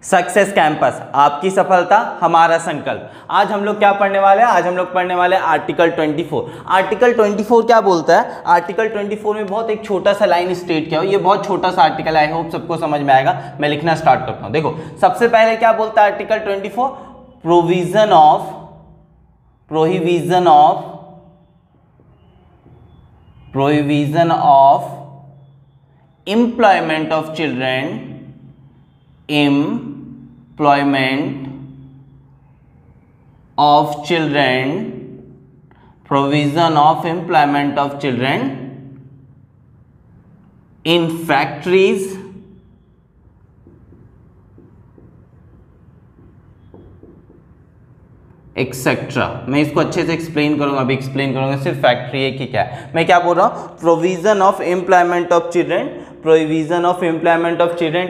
Success campus, आपकी सफलता हमारा संकल्प। आज हम लोग क्या पढ़ने वाले हैं? आज हम लोग पढ़ने वाले हैं आर्टिकल 24। आर्टिकल 24 क्या बोलता है? आर्टिकल 24 में बहुत एक छोटा सा लाइन स्टेट किया हो, ये बहुत छोटा सा आर्टिकल है, आई होप सबको समझ में आएगा। मैं लिखना स्टार्ट करता हूं। देखो सबसे पहले क्या बोलता है article 24? Provision of employment of children, provision of employment of children in factories etcetera. मैं इसको अच्छे से एक्सप्लेन करूंगा, अभी एक्सप्लेन करूंगा सिर्फ फैक्ट्री है कि क्या है। मैं क्या बोल रहा हूं? Provision of employment of children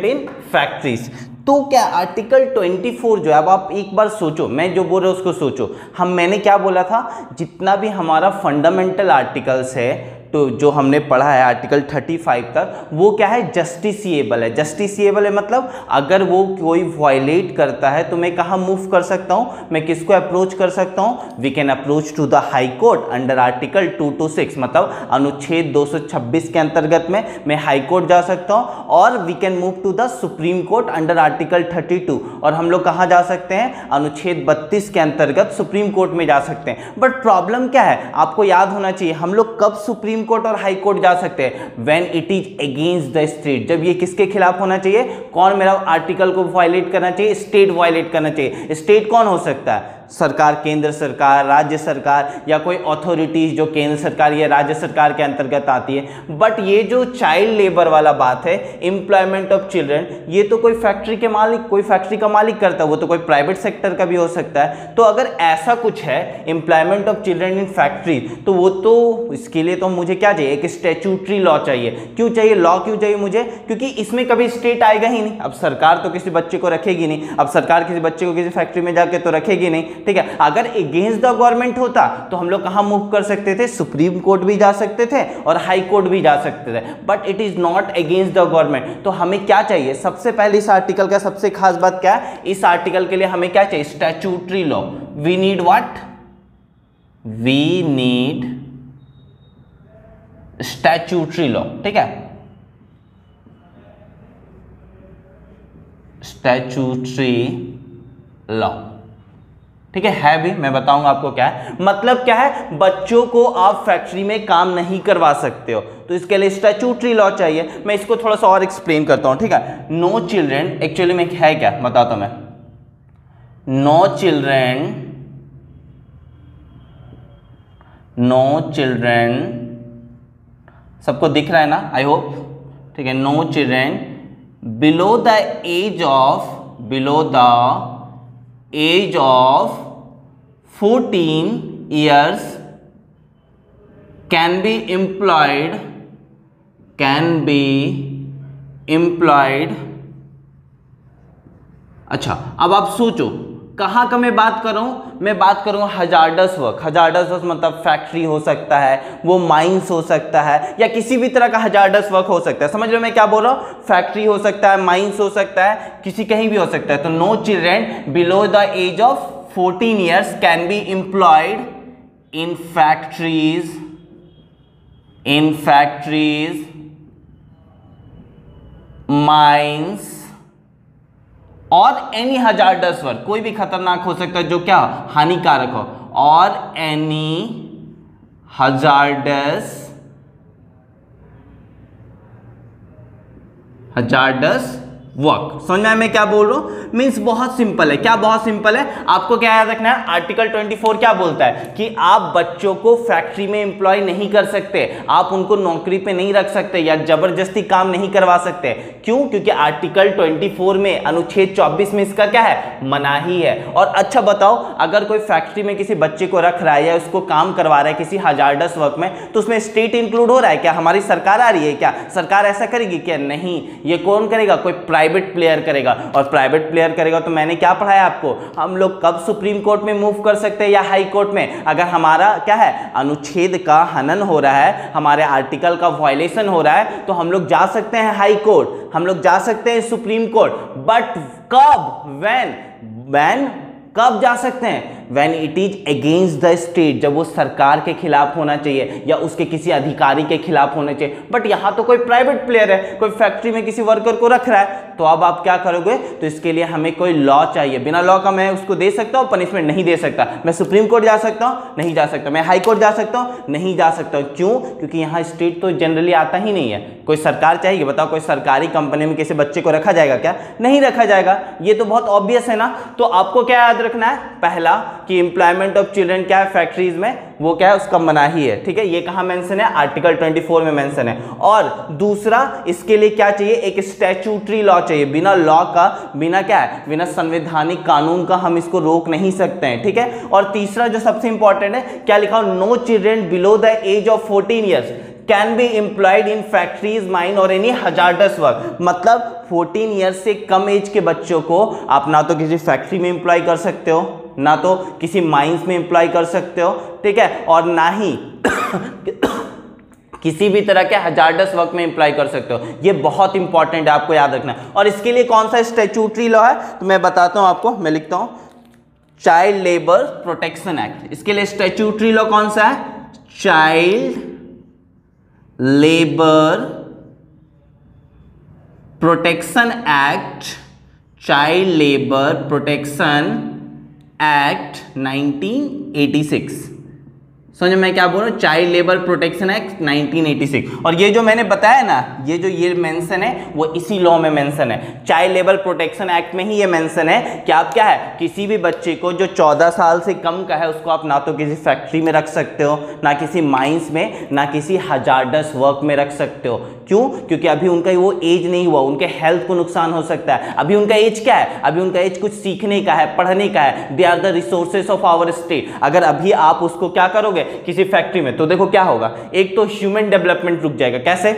in factories. तो क्या आर्टिकल 24 जो है, अब आप एक बार सोचो, मैं जो बोल रहा हूं उसको सोचो। मैंने क्या बोला था? जितना भी हमारा फंडामेंटल आर्टिकल्स है, तो जो हमने पढ़ा है आर्टिकल 35 तक, वो क्या है? जस्टिसिएबल है। जस्टिसिएबल है मतलब अगर वो कोई वायलेट करता है तो मैं कहाँ मूव कर सकता हूँ? मैं किसको अप्रोच कर सकता हूँ? We can approach to the high court under article 226, मतलब अनुच्छेद 226 के अंतर्गत में मैं हाई कोर्ट जा सकता हूँ, और we can move to the supreme court under article 32, और हम लोग कहाँ जा सकते हैं? अनुच्छेद 32 के अंतर्गत सुप्रीम कोर्ट में जा सकते हैं। बट प्रॉब्लम क्या है? आपको याद होना चाहिए, हम लोग कब सुप्रीम कोर्ट और हाई कोर्ट जा सकते हैं? When it is against the state. जब ये किसके खिलाफ होना चाहिए? कौन मेरा आर्टिकल को वायलेट करना चाहिए? स्टेट वायलेट करना चाहिए। स्टेट कौन हो सकता है? सरकार, केंद्र सरकार, राज्य सरकार, या कोई अथॉरिटीज जो केंद्र सरकार या राज्य सरकार के अंतर्गत आती है। बट ये जो चाइल्ड लेबर वाला बात है, एम्प्लॉयमेंट ऑफ चिल्ड्रन, ये तो कोई फैक्ट्री के मालिक, कोई फैक्ट्री का मालिक करता है, वो तो कोई प्राइवेट सेक्टर का भी हो सकता है। तो अगर ऐसा कुछ है employment of children in factory, तो वो तो इसके लिए तो मुझे क्या चाहिए? एक स्टैट्यूटरी लॉ चाहिए। क्यों चाहिए लॉ? क्यों चाहिए मुझे? क्योंकि इसमें कभी स्टेट आएगा ही नहीं। अब सरकार तो किसी बच्चे को रखेगी नहीं, अब सरकार किसी बच्चे को किसी फैक्ट्री में जाके तो रखेगी नहीं, ठीक है। अगर अगेंस्ट द गवर्नमेंट होता तो हम लोग कहां मूव कर सकते थे? सुप्रीम कोर्ट भी जा सकते थे और हाई कोर्ट भी जा सकते थे। But it is not against the government. तो हमें क्या चाहिए? सबसे पहले इस आर्टिकल का सबसे खास बात क्या है? इस आर्टिकल के लिए हमें क्या चाहिए? Statutory law. We need what? We need statutory law, ठीक है। स्टैट्यूटरी लॉ, ठीक है भी। मैं बताऊंगा आपको क्या है। मतलब क्या है? बच्चों को आप फैक्ट्री में काम नहीं करवा सकते हो, तो इसके लिए स्टैट्यूटरी लॉ चाहिए। मैं इसको थोड़ा सा और एक्सप्लेन करता हूं, ठीक है। नो चिल्ड्रेन एक्चुअली में है क्या बताता हूं मैं। नो चिल्ड्रेन सबको दिख रहा है ना? आई होप, ठीक है। No children below the age of 14 years can be employed। अच्छा, अब आप सोचो कहाँ का मैं बात कर रहा हूँ? मैं बात करूँगा हजार्डस वर्क। हजार्डस वर्क मतलब फैक्ट्री हो सकता है, वो माइंस हो सकता है, या किसी भी तरह का हजार्डस वर्क हो सकता है। समझ लो मैं क्या बोल रहा हूँ? फैक्ट्री हो सकता है, माइंस हो सकता है, किसी कहीं भी हो सकता है। तो no children below the age of 14 years can be employed in factories, mines और एनी हजार्डस वर्क। कोई भी खतरनाक हो सकता है जो क्या हानिकारक हो, और एनी हजार्डस वर्क। समझ में मैं क्या बोल रहा हूं? मीन्स बहुत सिंपल है। क्या बहुत सिंपल है? आपको क्या याद रखना है? आर्टिकल 24 क्या बोलता है कि आप बच्चों को फैक्ट्री में एम्प्लॉय नहीं कर सकते, आप उनको नौकरी पे नहीं रख सकते या जबरदस्ती काम नहीं करवा सकते। क्यों? क्योंकि आर्टिकल 24 में अनुच्छेद 24 में इसका क्या है? मनाही है। और अच्छा बताओ, अगर कोई फैक्ट्री में किसी बच्चे को रख रहा है या उसको काम करवा रहा है किसी हजार्डस वर्क में, तो उसमें स्टेट इंक्लूड हो रहा है क्या? हमारी सरकार आ रही है क्या? सरकार ऐसा करेगी क्या? नहीं। ये कौन करेगा? कोई प्राइवेट प्लेयर करेगा, और प्राइवेट प्लेयर करेगा तो मैंने क्या पढ़ाया आपको, हम लोग कब सुप्रीम कोर्ट में मूव कर सकते हैं या हाई कोर्ट में, अगर हमारा क्या है अनुच्छेद का हनन हो रहा है, हमारे आर्टिकल का वायलेशन हो रहा है, तो हम लोग जा सकते हैं हाई कोर्ट, हम लोग जा सकते हैं सुप्रीम कोर्ट। बट कब, व्हेन कब जा सकते हैं, When it is against the state, जब वो सरकार के खिलाफ होना चाहिए या उसके किसी अधिकारी के खिलाफ होना चाहिए। बट यहाँ तो कोई प्राइवेट प्लेयर है, कोई फैक्ट्री में किसी वर्कर को रख रहा है, तो अब आप क्या करोगे, तो इसके लिए हमें कोई लॉ चाहिए। बिना लॉ का मैं उसको दे सकता हूँ पनिशमेंट, नहीं दे सकता। मैं सुप्रीम कोर्ट जा सकता हूँ, नहीं जा सकता। मैं हाई कोर्ट जा सकता हूँ, नहीं जा सकता। क्यों? क्योंकि यहाँ स्टेट तो जनरली आता ही नहीं है। कोई सरकार चाहिए, बताओ कोई सरकारी कंपनी में किसी बच्चे को रखा जाएगा क्या? नहीं रखा जाएगा। ये तो बहुत ऑब्वियस है ना। तो आपको क्या याद रखना है, पहला कि एम्प्लॉयमेंट ऑफ चिल्ड्रन क्या है फैक्ट्रीज में, वो क्या है उसका मनाही है, ठीक है। ये कहाँ मेंशन है, आर्टिकल 24 में मेंशन है। और दूसरा इसके लिए क्या चाहिए, एक स्टैट्यूटरी लॉ चाहिए। बिना लॉ का, बिना क्या है, बिना संवैधानिक कानून का हम इसको रोक नहीं सकते हैं, ठीक है। और तीसरा जो सबसे इंपॉर्टेंट है, क्या लिखा हो, no children below the age of 14 years can be employed in factories, mine और एनी हजार्डस वर्क। मतलब 14 ईयर्स से कम एज के बच्चों को आप ना तो किसी फैक्ट्री में एम्प्लॉय कर सकते हो, ना तो किसी माइंस में एम्प्लॉय कर सकते हो, ठीक है, और ना ही किसी भी तरह के हजार्डस वर्क में एम्प्लॉय कर सकते हो। ये बहुत इंपॉर्टेंट है, आपको याद रखना। और इसके लिए कौन सा स्टैट्यूटरी लॉ है, तो मैं बताता हूं आपको, मैं लिखता हूं चाइल्ड लेबर प्रोटेक्शन एक्ट। इसके लिए स्टैट्यूटरी लॉ कौन सा है, child labour protection act, child labour protection act 1986। समझो मैं क्या बोल रहा हूँ, चाइल्ड लेबर प्रोटेक्शन एक्ट 1986। और ये जो मैंने बताया ना, ये जो ये मेंशन है वो इसी लॉ में मेंशन है। चाइल्ड लेबर प्रोटेक्शन एक्ट में ही ये मेंशन है कि आप क्या है, किसी भी बच्चे को जो 14 साल से कम का है उसको आप ना तो किसी फैक्ट्री में रख सकते हो, ना किसी माइंस में, ना किसी हजार्डस वर्क में रख सकते हो। क्यों? क्योंकि अभी उनका वो एज नहीं हुआ, उनके हेल्थ को नुकसान हो सकता है। अभी उनका एज क्या है, अभी उनका एज कुछ सीखने का है, पढ़ने का है। They are the resources of our state. अगर अभी आप उसको क्या करोगे किसी फैक्ट्री में, तो देखो क्या होगा, एक तो ह्यूमन डेवलपमेंट रुक जाएगा। कैसे?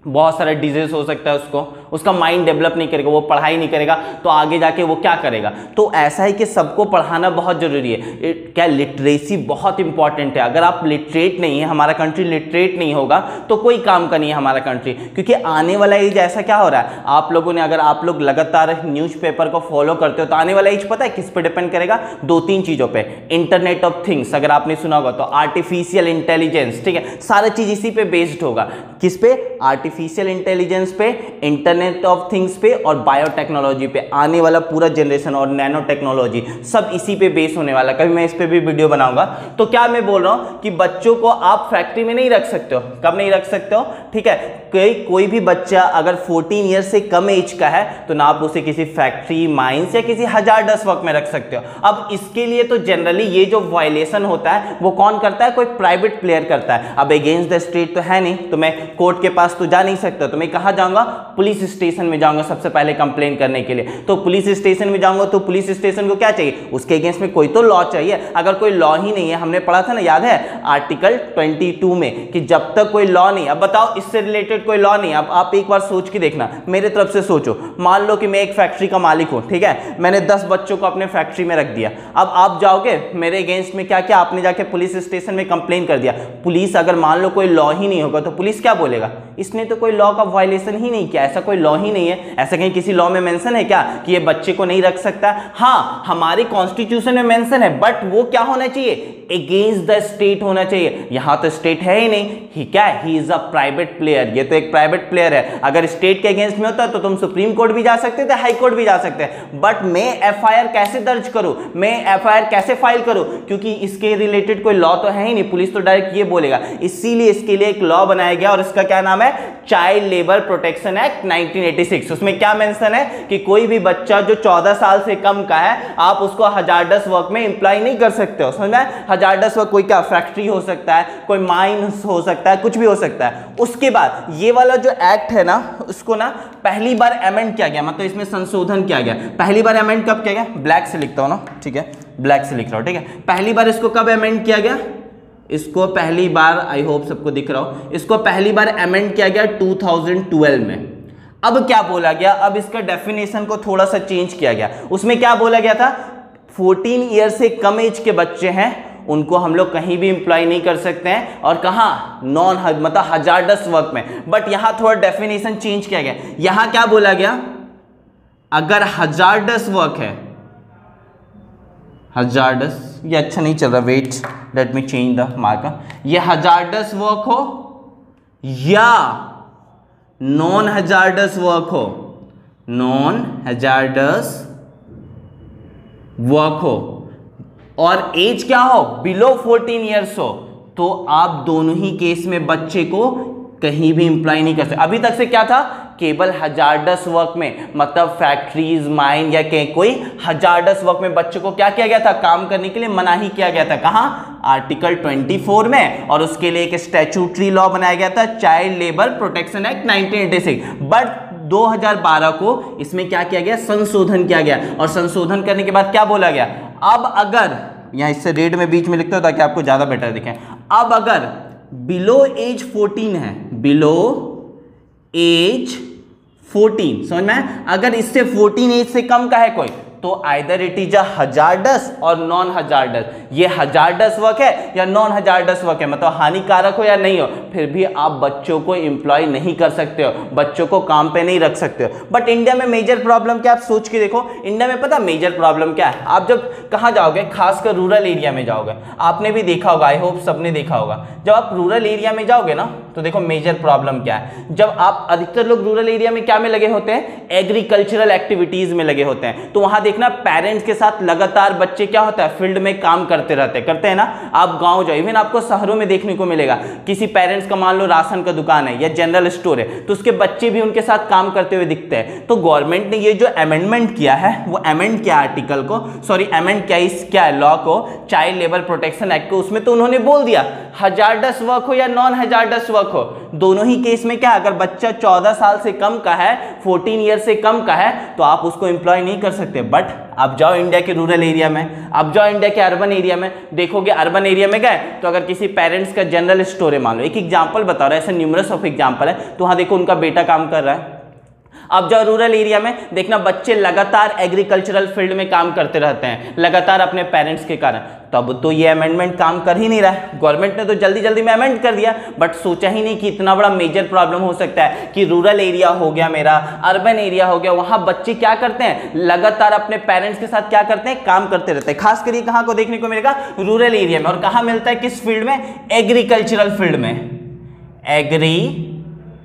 बहुत सारा डिजीज हो सकता है उसका माइंड डेवलप नहीं करेगा, वो पढ़ाई नहीं करेगा, तो आगे जाके वो क्या करेगा। तो ऐसा है कि सबको पढ़ाना बहुत जरूरी है। क्या लिटरेसी बहुत इंपॉर्टेंट है। अगर आप लिटरेट नहीं है, हमारा कंट्री लिटरेट नहीं होगा तो कोई काम का नहीं है हमारा कंट्री। क्योंकि आने वाला एज ऐसा क्या हो रहा है, आप लोगों ने, अगर आप लोग लगातार न्यूज़पेपर को फॉलो करते हो, तो आने वाला एज पता है किस पे डिपेंड करेगा, 2-3 चीज़ों पे। इंटरनेट ऑफ थिंग्स अगर आपने सुना होगा तो आर्टिफिशियल इंटेलिजेंस, ठीक है, सारा चीज़ इसी पे बेस्ड होगा। किस पे? आर्टिफिशियल इंटेलिजेंस पे, इंटरनेट ऑफ थिंग्स पे और बायोटेक्नोलॉजी पे। आने वाला पूरा जनरेशन और नैनो टेक्नोलॉजी सब इसी पे बेस होने वाला। कभी मैं इस पे भी वीडियो बनाऊंगा। तो क्या मैं बोल रहा हूं कि बच्चों को आप फैक्ट्री में नहीं रख सकते हो। कब नहीं रख सकते हो, ठीक है। कोई भी बच्चा अगर 14 ईयर से कम एज का है तो ना आप उसे किसी फैक्ट्री, माइंस या किसी हजार्डस वर्क में रख सकते हो। अब इसके लिए तो जनरली ये जो वायलेशन होता है वो कौन करता है, कोई प्राइवेट प्लेयर करता है। अब अगेंस्ट द स्टेट तो है नहीं, तो मैं कोर्ट के पास तो जा नहीं सकता, तो मैं कहां जाऊंगा, पुलिस स्टेशन में जाऊंगा सबसे पहले कंप्लेन करने के लिए। तो पुलिस स्टेशन में जाऊंगा तो पुलिस स्टेशन को क्या चाहिए, उसके अगेंस्ट में कोई तो लॉ चाहिए। अगर कोई लॉ ही नहीं है, हमने पढ़ा था ना, याद है आर्टिकल 22 में कि जब तक कोई लॉ नहीं। अब बताओ इससे रिलेटेड कोई लॉ नहीं। अब आप एक बार सोच के देखना, मेरे तरफ से सोचो। मान लो कि मैं एक फैक्ट्री का मालिक हूं, ठीक है, मैंने 10 बच्चों को अपने फैक्ट्री में रख दिया। अब आप जाओगे मेरे अगेंस्ट में, क्या क्या आपने जाके पुलिस स्टेशन में कंप्लेन कर दिया। पुलिस अगर मान लो कोई लॉ ही नहीं होगा तो पुलिस क्या बोलेगा, इसने तो कोई लॉ का वायलेशन ही नहीं किया, ऐसा कोई लॉ ही नहीं है। ऐसा कहीं किसी लॉ में मेंशन है क्या कि ये बच्चे को नहीं रख सकता? हाँ, हमारे कॉन्स्टिट्यूशन में मेंशन है, बट वो क्या होना चाहिए, अगेंस्ट द स्टेट होना चाहिए। यहां तो स्टेट है ही नहीं। ही क्या है, he is a private player. ये तो एक प्राइवेट प्लेयर है। अगर स्टेट के अगेंस्ट में होता तो तुम सुप्रीम कोर्ट भी जा सकते थे, हाई कोर्ट भी जा सकते हैं। बट मैं एफआईआर कैसे दर्ज करूं, मैं एफआईआर कैसे फाइल करूं, क्योंकि इसके रिलेटेड कोई लॉ तो है ही नहीं। पुलिस तो डायरेक्ट ये बोलेगा। इसीलिए इसके लिए एक लॉ बनाया गया और इसका क्या नाम है, चाइल्ड लेबर प्रोटेक्शन एक्ट 1986। उसमें क्या मेंशन है कि कोई भी बच्चा जो 14 साल से कम का है, आप उसको हजार्डस वर्क में एम्प्लॉय नहीं कर सकते हो। समझ में? हजार्डस वर्क कोई क्या, फैक्ट्री हो सकता है, कोई माइंस हो सकता है, कुछ भी हो सकता है। उसके बाद ये वाला जो एक्ट है ना, उसको ना पहली बार अमेंड किया गया, मतलब इसमें संशोधन किया गया। पहली बार अमेंड कब किया गया, ब्लैक से लिखता हूं ना, ठीक है, ब्लैक से लिख रहा हूं, ठीक है। पहली बार इसको कब अमेंड किया गया, इसको पहली बार, आई होप सबको दिख रहा हो, इसको पहली बार अमेंड किया गया 2012 में। अब क्या बोला गया, अब इसका डेफिनेशन को थोड़ा सा चेंज किया गया। उसमें क्या बोला गया था, 14 ईयर से कम एज के बच्चे हैं उनको हम लोग कहीं भी एम्प्लॉय नहीं कर सकते हैं, और कहाँ, नॉन मतलब हजार्डस वर्क में। बट यहां थोड़ा डेफिनेशन चेंज किया गया। यहां क्या बोला गया, अगर हजार्डस वर्क है, हजार्डस, ये अच्छा नहीं चल रहा, wait let me change the marker, ये हजार्डस वर्क हो या नॉन हजार्डस वर्क हो, नॉन हजार्डस वर्क हो, और एज क्या हो, बिलो 14 ईयर्स हो, तो आप दोनों ही केस में बच्चे को कहीं भी एम्प्लॉय नहीं कर सकते। अभी तक से क्या था, केवल हजार्डस वर्क में, मतलब फैक्ट्रीज, माइन या कोई हजार्डस वर्क में बच्चे को क्या किया गया था, काम करने के लिए मनाही किया गया था। कहाँ, आर्टिकल 24 में, और उसके लिए एक स्टैट्यूटरी लॉ बनाया गया था, child labour protection act 1986। But 2012 को इसमें क्या किया गया, संशोधन किया गया, और संशोधन करने के बाद क्या बोला गया, अब अगर, यहां इससे रेड में बीच में लिखते हो ताकि आपको ज्यादा बेटर दिखे, अब अगर बिलो एज 14 है, बिलो एज 14, समझ में, अगर इससे 14 एज से कम का है कोई, तो either it is a hazardous और नॉन हजार्डस, ये हजार्डस वर्क है या नॉन हजार्डस वर्क है, मतलब हानिकारक हो या नहीं हो, फिर भी आप बच्चों को एम्प्लॉय नहीं कर सकते हो, बच्चों को काम पे नहीं रख सकते हो। बट इंडिया में मेजर प्रॉब्लम क्या, आप सोच के देखो, इंडिया में पता मेजर प्रॉब्लम क्या है, आप जब कहाँ जाओगे, खासकर रूरल एरिया में जाओगे, आपने भी देखा होगा, आई होप सबने देखा होगा, जब आप रूरल एरिया में जाओगे ना, तो देखो मेजर प्रॉब्लम क्या है, जब आप, अधिकतर लोग रूरल एरिया में क्या में लगे होते हैं, एग्रीकल्चरल एक्टिविटीज में लगे होते हैं, तो वहां देखना पेरेंट्स के साथ लगातार बच्चे क्या होता है, फील्ड में काम करते रहते हैं ना। आप गांव जाओ, इवन आपको शहरों में देखने को मिलेगा, किसी पेरेंट्स का मान लो राशन का दुकान है या जनरल स्टोर है, तो उसके बच्चे भी उनके साथ काम करते हुए दिखते हैं। तो गवर्नमेंट ने ये जो अमेंडमेंट किया है, वो अमेंड किया आर्टिकल को, सॉरी अमेंड किया इस क्या है, लॉ को, चाइल्ड लेबर प्रोटेक्शन एक्ट को, उसमें तो उन्होंने बोल दिया हजार्डस वर्क हो या नॉन हजार्डस वर्क हो, दोनों ही केस में क्या, अगर बच्चा 14 साल से कम का है, 14 ईयर से कम का है, तो आप उसको एम्प्लॉय नहीं कर सकते। बट आप जाओ इंडिया के रूरल एरिया में, आप जाओ इंडिया के अर्बन एरिया में, देखोगे अर्बन एरिया में गए तो अगर किसी पेरेंट्स का जनरल स्टोर है, मान लो एक एग्जांपल बता रहा है, ऐसे न्यूमरस ऑफ एग्जांपल है, तो वहां देखो उनका बेटा काम कर रहा है। अब जाओ रूरल एरिया में, देखना बच्चे लगातार एग्रीकल्चरल फील्ड में काम करते रहते हैं, लगातार अपने पेरेंट्स के कारण, तब तो ये अमेंडमेंट काम कर ही नहीं रहा है। गवर्नमेंट ने तो जल्दी जल्दी में अमेंड कर दिया, बट सोचा ही नहीं कि इतना बड़ा मेजर प्रॉब्लम हो सकता है कि रूरल एरिया हो गया मेरा, अर्बन एरिया हो गया, वहां बच्चे क्या करते हैं, लगातार अपने पेरेंट्स के साथ क्या करते हैं, काम करते रहते हैं। खास कर कहां को देखने को मिलेगा, रूरल एरिया में, और कहां मिलता है, किस फील्ड में, एग्रीकल्चरल फील्ड में, एग्रीकल्चरल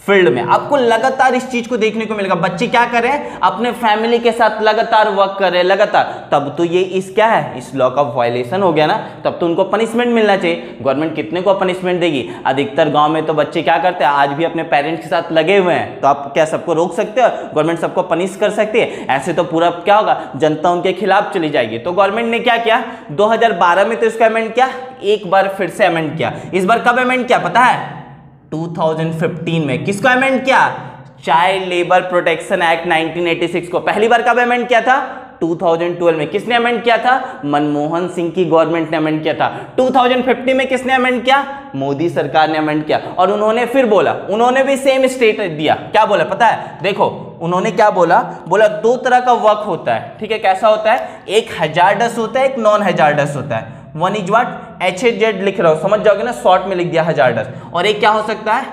फील्ड में आपको लगातार इस चीज को देखने को मिलेगा। बच्चे क्या कर रहे हैं, अपने फैमिली के साथ लगातार वर्क कर रहे हैं, लगातार, तब तो ये इस क्या है, इस लॉ का वायलेशन हो गया ना, तब तो उनको पनिशमेंट मिलना चाहिए। गवर्नमेंट कितने को पनिशमेंट देगी, अधिकतर गांव में तो बच्चे क्या करते हैं, आज भी अपने पेरेंट्स के साथ लगे हुए हैं, तो आप क्या सबको रोक सकते हो, गवर्नमेंट सबको पनिश कर सकती है, ऐसे तो पूरा क्या होगा, जनता उनके खिलाफ चली जाएगी। तो गवर्नमेंट ने क्या किया, 2012 में तो इसको अमेंड किया, एक बार फिर से अमेंड किया। इस बार कब अमेंड किया पता है, 2015 में। किसको अमेंड किया, चाइल्ड लेबर प्रोटेक्शन एक्ट 1986 को। पहली बार कब अमेंड किया था, 2012 में। किसने अमेंड किया था, मनमोहन सिंह की गवर्नमेंट ने अमेंड किया था। 2015 में किसने अमेंड किया, मोदी सरकार ने अमेंड किया। और उन्होंने फिर बोला, उन्होंने भी सेम स्टेटमेंट दिया, क्या बोला पता है, देखो उन्होंने क्या बोला, बोला दो तरह का वर्क होता है, ठीक है, कैसा होता है, एक हजार्डस होता है, एक नॉन हजार्डस होता है। वन इज व्हाट, HAZ लिख रहा हूं, समझ जाओगे ना, शॉर्ट में लिख दिया हजार्डस, और एक क्या हो सकता है,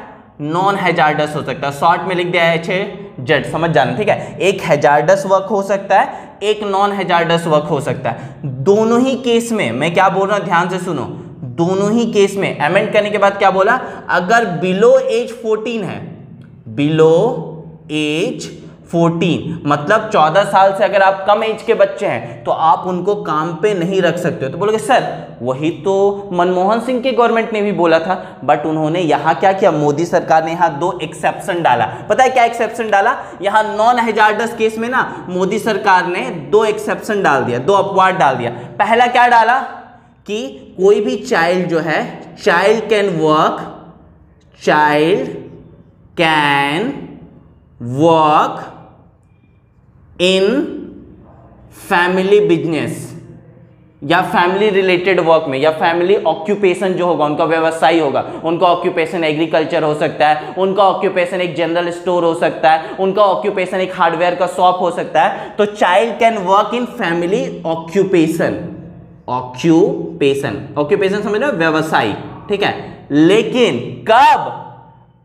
नॉन हजार्डस हो सकता है, शॉर्ट में लिख दिया HAZ, समझ जाना, ठीक है। एक हजार्डस वर्क हो सकता है, एक नॉन हजार्डस वर्क हो सकता है। दोनों ही केस में, मैं क्या बोल रहा हूं ध्यान से सुनो, दोनों ही केस में अमेंड करने के बाद क्या बोला, अगर बिलो एज 14 है, बिलो एज 14 मतलब 14 साल से अगर आप कम एज के बच्चे हैं, तो आप उनको काम पे नहीं रख सकते हो। तो बोलोगे सर वही तो मनमोहन सिंह के गवर्नमेंट ने भी बोला था, बट उन्होंने यहां क्या किया, मोदी सरकार ने यहां दो एक्सेप्शन डाला। पता है क्या एक्सेप्शन डाला, यहां नॉन हजार्डस केस में ना मोदी सरकार ने दो एक्सेप्शन डाल दिया, दो अपवाद डाल दिया। पहला क्या डाला कि कोई भी चाइल्ड जो है, child can work, child can work in family business, या फैमिली रिलेटेड वर्क में, या फैमिली ऑक्यूपेशन जो होगा, उनका व्यवसाय होगा, उनका ऑक्यूपेशन एग्रीकल्चर हो सकता है, उनका ऑक्यूपेशन एक जनरल स्टोर हो सकता है, उनका ऑक्यूपेशन एक हार्डवेयर का शॉप हो सकता है, तो child can work in family occupation. Occupation समझ रहे हो, व्यवसाय, ठीक है। लेकिन कब?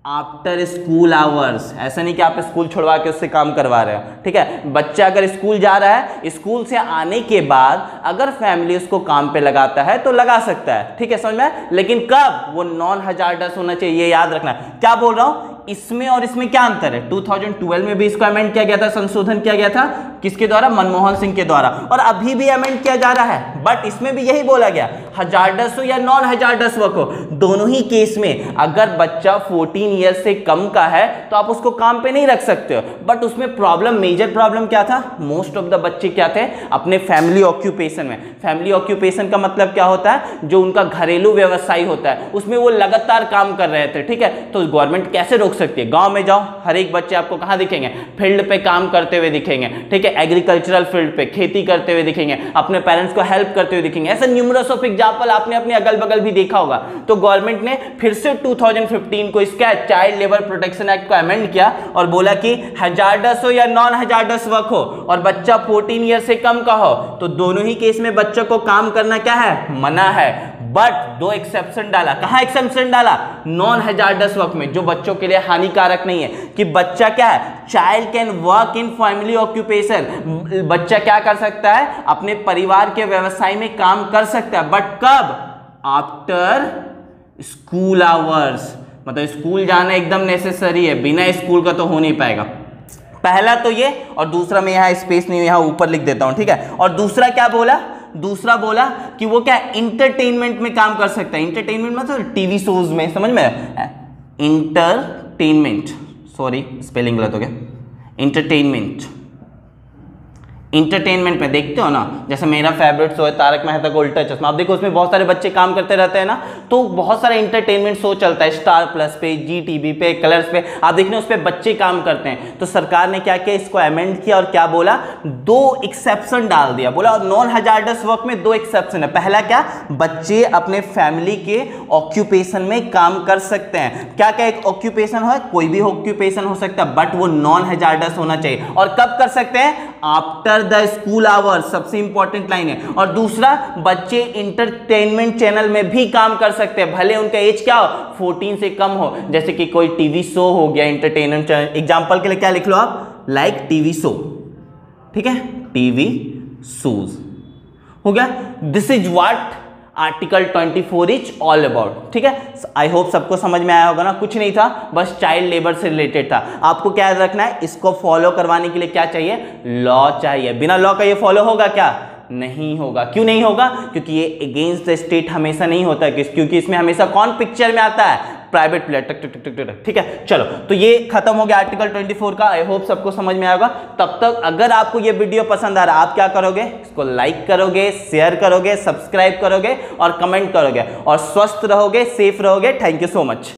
After school hours. ऐसा नहीं कि आप स्कूल छुड़वा के उससे काम करवा रहे हो, ठीक है। बच्चा अगर स्कूल जा रहा है, स्कूल से आने के बाद अगर फैमिली उसको काम पे लगाता है तो लगा सकता है, ठीक है, समझ में। लेकिन कब? वो नॉन हजार्डस होना चाहिए, ये याद रखना। क्या बोल रहा हूं, इसमें और इसमें क्या अंतर है? 2012 में भी इसको अमेंड किया गया था, संशोधन किया गया था, किसके द्वारा? मनमोहन सिंह के द्वारा, और अभी भी अमेंड किया जा रहा है। बट इसमें भी यही बोला गया, हजार्डस हो या नॉन हजार्डस वर्क हो, दोनों ही केस में अगर बच्चा 14 ईयर से कम का है तो आप उसको काम पे नहीं रख सकते हो। बट उसमें प्रॉब्लम, मेजर प्रॉब्लम क्या था? मोस्ट ऑफ द बच्चे क्या थे? अपने फैमिली ऑक्यूपेशन में। फैमिली ऑक्यूपेशन का मतलब क्या होता है? जो उनका घरेलू व्यवसाय होता है उसमें वो लगातार काम कर रहे थे, ठीक है। तो गवर्नमेंट कैसे रोक सकती है? गांव में जाओ, हर एक बच्चे आपको कहां दिखेंगे? फील्ड पे काम करते हुए दिखेंगे, ठीक है, एग्रीकल्चरल फील्ड पे खेती करते हुए दिखेंगे, अपने पेरेंट्स को हेल्प करते हुए दिखेंगे। ऐसे न्यूमरस ऑफ एग्जांपल आपने अपने अगल बगल भी देखा होगा। तो गवर्नमेंट ने फिर से 2015 को इसका चाइल्ड लेबर प्रोटेक्शन एक्ट को अमेंड किया और बोला कि हजार्डस हो या नॉन हजार्डस वर्क हो और बच्चा 14 ईयर से कम का हो तो दोनों ही केस में बच्चों को काम करना क्या है? मना है। बट दो एक्सेप्शन डाला। कहां एक्सेप्शन डाला? नॉन हजार्डस वर्क में, जो बच्चों के लिए हानिकारक नहीं है, कि बच्चा क्या है? Child can work in family occupation. बच्चा क्या कर सकता है? अपने परिवार के व्यवसाय में काम कर सकता है। बट कब? After school hours. मतलब स्कूल जाना एकदम नेसेसरी है, बिना स्कूल का तो हो नहीं पाएगा। पहला तो ये, और दूसरा मैं यहां स्पेस नहीं, यहां ऊपर लिख देता हूं, ठीक है। और दूसरा क्या बोला? दूसरा बोला कि वो क्या इंटरटेनमेंट में काम कर सकता है। इंटरटेनमेंट मतलब टीवी शोज में, समझ में? इंटरटेनमेंट, सॉरी स्पेलिंग गलत हो गया, इंटरटेनमेंट। इंटरटेनमेंट में देखते हो ना, जैसे मेरा फेवरेट शो है तारक मेहता का उल्टा चश्मा। आप देखो उसमें बहुत सारे बच्चे काम करते रहते हैं ना, तो बहुत सारा इंटरटेनमेंट शो चलता है स्टार प्लस पे, जी टीवी पे, कलर्स पे, आप देखने उस पे बच्चे काम करते हैं। तो सरकार ने क्या किया? इसको अमेंड किया और क्या बोला? दो एक्सेप्शन डाल दिया। बोला नॉन हजार्डस वर्क में दो एक्सेप्शन है। पहला क्या? बच्चे अपने फैमिली के ऑक्यूपेशन में काम कर सकते हैं। क्या क्या एक ऑक्यूपेशन हो? कोई भी ऑक्यूपेशन हो सकता है, बट वो नॉन हजार्डस होना चाहिए। और कब कर सकते हैं? आफ्टर द स्कूल आवर्स, सबसे इंपॉर्टेंट लाइन है। और दूसरा, बच्चे इंटरटेनमेंट चैनल में भी काम कर सकते हैं, भले उनका एज क्या हो? 14 से कम हो। जैसे कि कोई टीवी शो हो गया इंटरटेनमेंट चैनल, एग्जांपल के लिए क्या लिख लो आप? लाइक टीवी शो, ठीक है, टीवी शोज हो गया। This is what article 24 is all about, ठीक है। आई होप सबको समझ में आया होगा ना। कुछ नहीं था, बस चाइल्ड लेबर से रिलेटेड था। आपको क्या याद रखना है? इसको फॉलो करवाने के लिए क्या चाहिए? लॉ चाहिए। बिना लॉ का ये फॉलो होगा क्या? नहीं होगा। क्यों नहीं होगा? क्योंकि ये अगेंस्ट द स्टेट हमेशा नहीं होता, क्योंकि इसमें हमेशा कौन पिक्चर में आता है? प्राइवेट प्लेयर, टक टक टक टक टक, ठीक है। चलो, तो ये खत्म हो गया आर्टिकल 24 का। आई होप सबको समझ में आएगा। तब तक अगर आपको ये वीडियो पसंद आ रहा है, आप क्या करोगे? इसको लाइक करोगे, शेयर करोगे, सब्सक्राइब करोगे और कमेंट करोगे, और स्वस्थ रहोगे, सेफ रहोगे। Thank you so much.